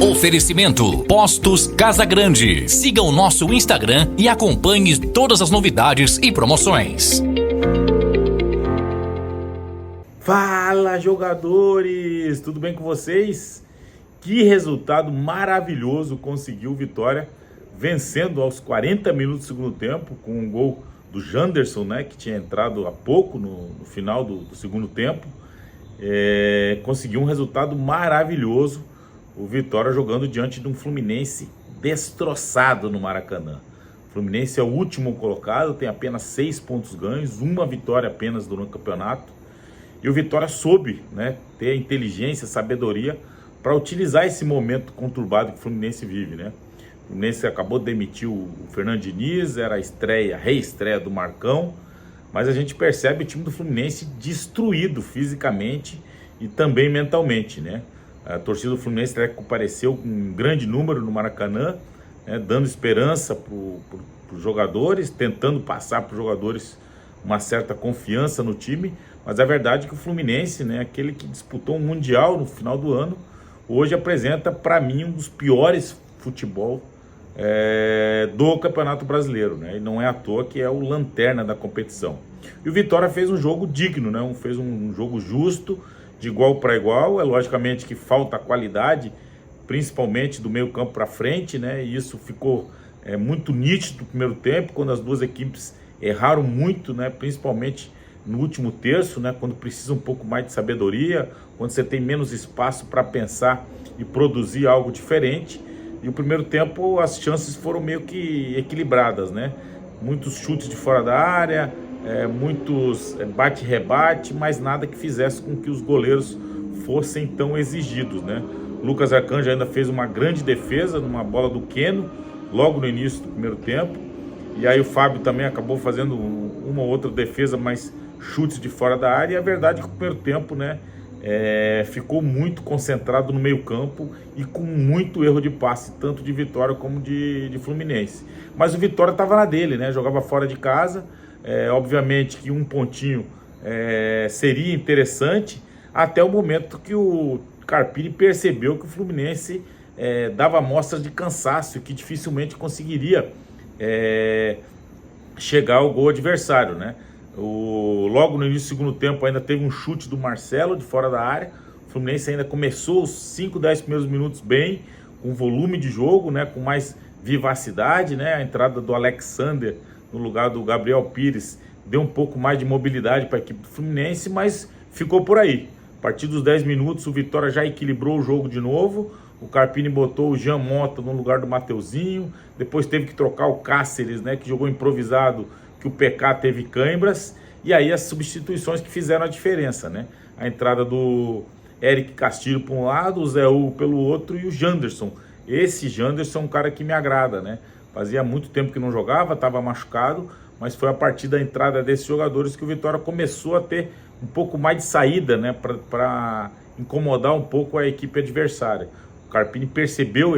Oferecimento Postos Casa Grande. Siga o nosso Instagram e acompanhe todas as novidades e promoções. Fala, jogadores! Tudo bem com vocês? Que resultado maravilhoso conseguiu o Vitória, vencendo aos 40 minutos do segundo tempo, com um gol do Janderson, né, que tinha entrado há pouco no final do segundo tempo. Conseguiu um resultado maravilhoso, o Vitória jogando diante de um Fluminense destroçado no Maracanã. O Fluminense é o último colocado, tem apenas 6 pontos ganhos, uma vitória apenas no campeonato. E o Vitória soube, né, ter a inteligência, a sabedoria para utilizar esse momento conturbado que o Fluminense vive, né? O Fluminense acabou de demitir o Fernando Diniz, era a reestreia do Marcão, mas a gente percebe o time do Fluminense destruído fisicamente e também mentalmente, né? A torcida do Fluminense compareceu com um grande número no Maracanã, né, dando esperança para os jogadores, tentando passar para os jogadores uma certa confiança no time, mas a verdade é que o Fluminense, né, aquele que disputou um Mundial no final do ano, hoje apresenta para mim um dos piores futebol do Campeonato Brasileiro, né? E não é à toa que é o lanterna da competição. E o Vitória fez um jogo digno, né? Fez um jogo justo, de igual para igual. É logicamente que falta qualidade, principalmente do meio campo para frente, né? E isso ficou muito nítido no primeiro tempo, quando as duas equipes erraram muito, né? Principalmente no último terço, né? Quando precisa um pouco mais de sabedoria, quando você tem menos espaço para pensar e produzir algo diferente. E o primeiro tempo as chances foram meio que equilibradas, né? Muitos chutes de fora da área, muitos bate-rebate, mas nada que fizesse com que os goleiros fossem tão exigidos, né? Lucas Arcanjo ainda fez uma grande defesa numa bola do Keno, logo no início do primeiro tempo. E aí o Fábio também acabou fazendo uma ou outra defesa, mas chutes de fora da área. E a verdade é que o primeiro tempo, né, ficou muito concentrado no meio campo e com muito erro de passe, tanto de Vitória como de Fluminense. Mas o Vitória estava na dele, né? Jogava fora de casa. Obviamente que um pontinho seria interessante, até o momento que o Carpini percebeu que o Fluminense dava mostras de cansaço, que dificilmente conseguiria chegar ao gol adversário, né? Logo no início do segundo tempo ainda teve um chute do Marcelo de fora da área. O Fluminense ainda começou os 5, 10 primeiros minutos bem, com volume de jogo, né, com mais vivacidade, né? A entrada do Alexander no lugar do Gabriel Pires deu um pouco mais de mobilidade para a equipe do Fluminense, mas ficou por aí. A partir dos 10 minutos o Vitória já equilibrou o jogo de novo. O Carpini botou o Jean Mota no lugar do Mateuzinho, depois teve que trocar o Cáceres, né, que jogou improvisado, que o PK teve câimbras, e aí as substituições que fizeram a diferença, né? A entrada do Eric Castilho por um lado, o Zé Hugo pelo outro e o Janderson. Esse Janderson é um cara que me agrada, né? Fazia muito tempo que não jogava, estava machucado, mas foi a partir da entrada desses jogadores que o Vitória começou a ter um pouco mais de saída, né? Para incomodar um pouco a equipe adversária. O Carpini percebeu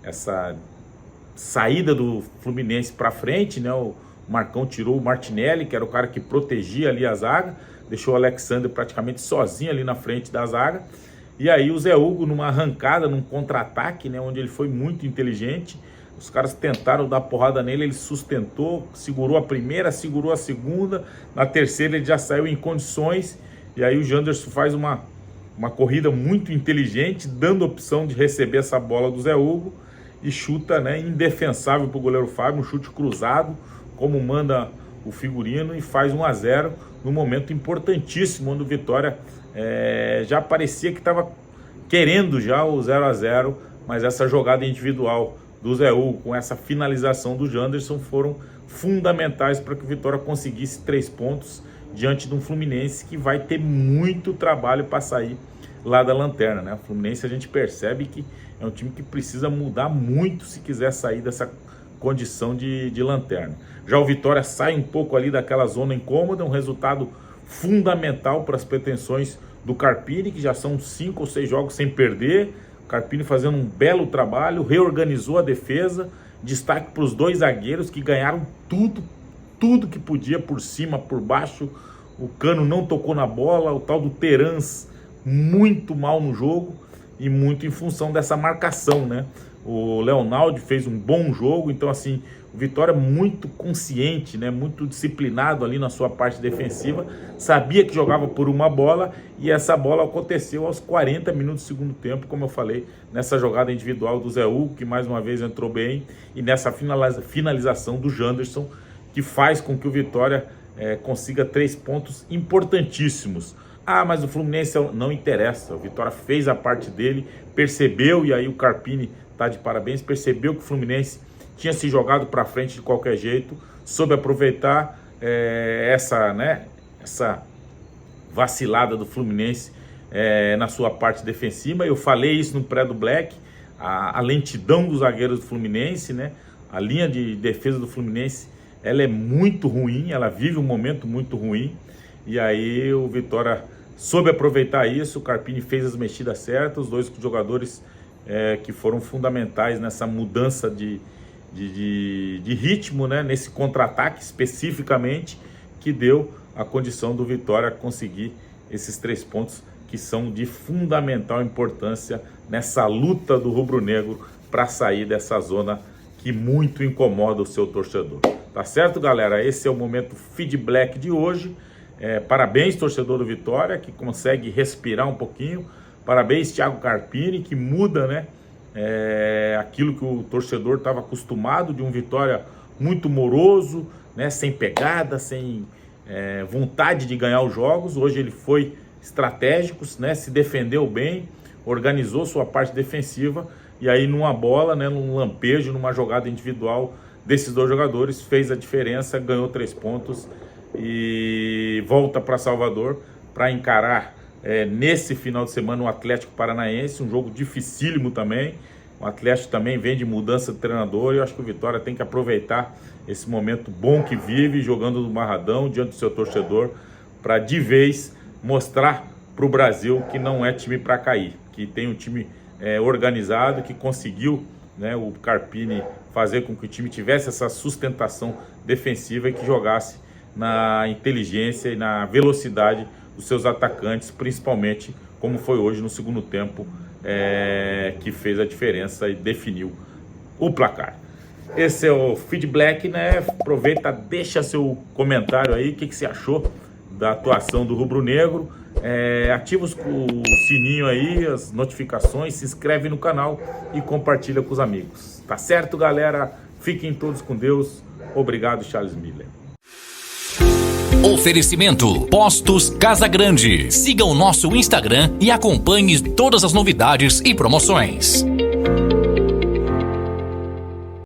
essa saída do Fluminense para frente, né? O Marcão tirou o Martinelli, que era o cara que protegia ali a zaga, deixou o Alexander praticamente sozinho ali na frente da zaga. E aí o Zé Hugo, numa arrancada, num contra-ataque, né, onde ele foi muito inteligente, os caras tentaram dar porrada nele, ele sustentou, segurou a primeira, segurou a segunda, na terceira ele já saiu em condições, e aí o Janderson faz uma corrida muito inteligente, dando opção de receber essa bola do Zé Hugo, e chuta, né, indefensável para o goleiro Fábio, um chute cruzado, como manda o figurino, e faz 1-0 num momento importantíssimo, onde o Vitória já parecia que estava querendo já o 0-0, mas essa jogada individual do Zé Hugo com essa finalização do Janderson foram fundamentais para que o Vitória conseguisse 3 pontos diante de um Fluminense que vai ter muito trabalho para sair lá da lanterna, né? O Fluminense, a gente percebe que é um time que precisa mudar muito se quiser sair dessa condição de lanterna. Já o Vitória sai um pouco ali daquela zona incômoda, um resultado fundamental para as pretensões do Carpini, que já são 5 ou 6 jogos sem perder. O Carpini fazendo um belo trabalho, reorganizou a defesa, destaque para os 2 zagueiros que ganharam tudo que podia, por cima, por baixo. O Cano não tocou na bola, o tal do Terans muito mal no jogo. e muito em função dessa marcação, né? O Leonaldo fez um bom jogo, então assim, o Vitória muito consciente, né? Muito disciplinado ali na sua parte defensiva, sabia que jogava por uma bola e essa bola aconteceu aos 40 minutos do segundo tempo, como eu falei, nessa jogada individual do Zé Hugo, que mais uma vez entrou bem, e nessa finalização do Janderson, que faz com que o Vitória consiga 3 pontos importantíssimos. Ah, mas o Fluminense não interessa, o Vitória fez a parte dele, percebeu, e aí o Carpini tá de parabéns, percebeu que o Fluminense tinha se jogado para frente de qualquer jeito, soube aproveitar essa vacilada do Fluminense na sua parte defensiva. Eu falei isso no pré do Black, a lentidão dos zagueiros do Fluminense, né? A linha de defesa do Fluminense, ela é muito ruim, ela vive um momento muito ruim, e aí o Vitória soube aproveitar isso, o Carpini fez as mexidas certas, os dois jogadores que foram fundamentais nessa mudança de ritmo, né? Nesse contra-ataque especificamente, que deu a condição do Vitória conseguir esses 3 pontos que são de fundamental importância nessa luta do rubro-negro para sair dessa zona que muito incomoda o seu torcedor. Tá certo, galera? Esse é o momento feedback de hoje. Parabéns, torcedor do Vitória, que consegue respirar um pouquinho. Parabéns, Thiago Carpini, que muda, né? Aquilo que o torcedor estava acostumado, de um Vitória muito moroso, né? Sem pegada, sem vontade de ganhar os jogos. Hoje ele foi estratégico, né? Se defendeu bem, organizou sua parte defensiva, e aí numa bola, né? Num lampejo, numa jogada individual desses dois jogadores, fez a diferença, ganhou 3 pontos e volta para Salvador para encarar nesse final de semana o Atlético Paranaense, um jogo dificílimo também. O Atlético também vem de mudança de treinador, e eu acho que o Vitória tem que aproveitar esse momento bom que vive, jogando no Barradão, diante do seu torcedor, para de vez mostrar para o Brasil que não é time para cair, que tem um time organizado, que conseguiu, né, o Carpini fazer com que o time tivesse essa sustentação defensiva e que jogasse na inteligência e na velocidade dos seus atacantes, principalmente como foi hoje no segundo tempo, que fez a diferença e definiu o placar. Esse é o feedback, né? Aproveita, deixa seu comentário aí, o que você achou da atuação do Rubro Negro. Ativa o sininho aí, as notificações, se inscreve no canal e compartilha com os amigos. Tá certo, galera? Fiquem todos com Deus. Obrigado, Charles Miller. Oferecimento Postos Casa Grande. Siga o nosso Instagram e acompanhe todas as novidades e promoções.